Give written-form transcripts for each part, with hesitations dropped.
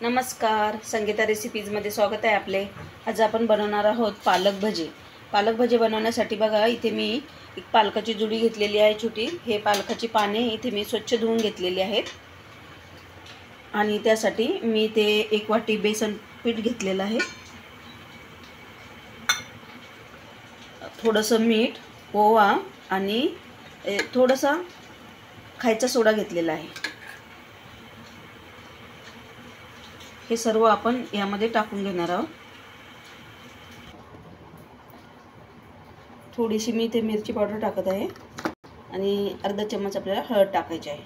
नमस्कार, संगीता रेसिपीजमध्ये स्वागत आहे आपले। आज आपण बनवणार आहोत पालक भजी। पालक भजी बनवण्यासाठी बघा, इथे मी एक पालकाची जुडी घेतलेली आहे छोटी। हे पालकाची पाने इथे मी स्वच्छ धुवून घेतलेली आहेत आणि त्यासाठी मी ते 1 वाटी बेसन पीठ घेतलेलं आहे, थोडंसं मीठ, ओवा आणि थोडासा खायचा सोडा घेतलेला आहे। हे सर्व आपण यामध्ये टाकून घेणार आहोत। थोडीशी मी इथे मिरची पावडर टाकत आहे आणि अर्धा चम्मच आपल्याला हळद टाकायची आहे।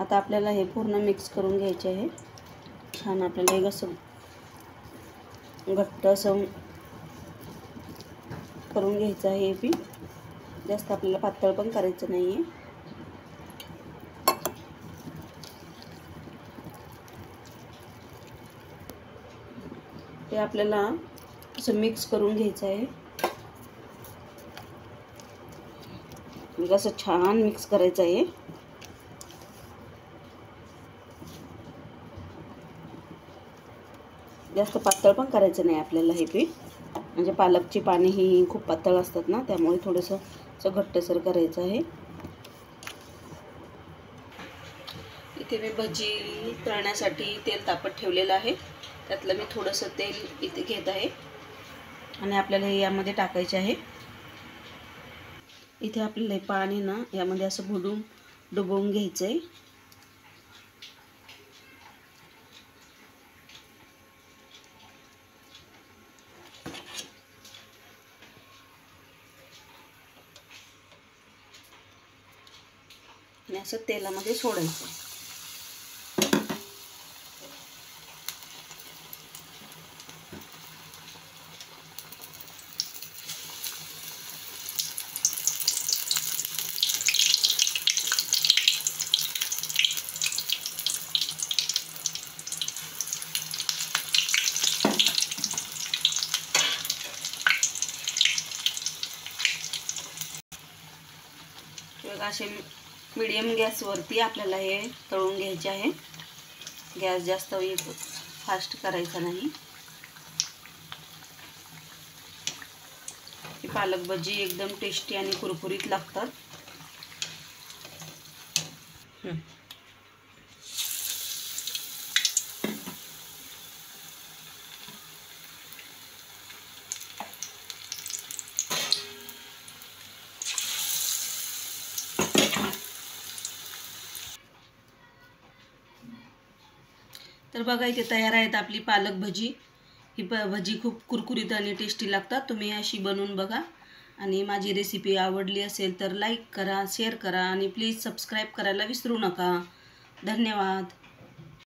आता आपल्याला हे पूर्ण मिक्स करून घ्यायचे आहे। छान आपल्याला एक असं घट्ट असं करून घ्यायचं आहे। हे पीठ जास्त आपल्याला पातळ पण करायचं नाही आहे। ते आपल्याला असं मिक्स करून घ्यायचं आहे। असं छान मिक्स करायचं आहे। जास्त पातळ पण करायचं नाही आपल्याला हे पीठ, म्हणजे पालकची पाने ही खूप पातळ असतात ना, त्यामुळे थोडंसं असं घट्टसर करायचं आहे। इथे मी भजी तळण्यासाठी तेल तापत ठेवलेलं आहे। त्यातलं मी थोडंसं तेल इथे घेत आहे आणि आपल्याला हे यामध्ये टाकायचे आहे। इथे आपल्याला हे पाणी ना यामध्ये असं डुबवून घ्यायचं आहे। आणि असं तेलामध्ये सोडायचं। असे मीडियम गॅसवरती आपल्याला हे तळून घ्यायचे आहे। गॅस जास्त फास्ट करायचा नाही। ही पालक भजी एकदम टेस्टी आणि कुरकुरीत लागतात। तर बघा, इथे तयार आहेत आपली पालक भजी। ही भजी खूप कुरकुरीत आणि टेस्टी लागतात। तुम्ही अशी बनवून बघा आणि माझी रेसिपी आवडली असेल तर लाईक करा, शेअर करा आणि प्लीज सबस्क्राईब करायला विसरू नका। धन्यवाद।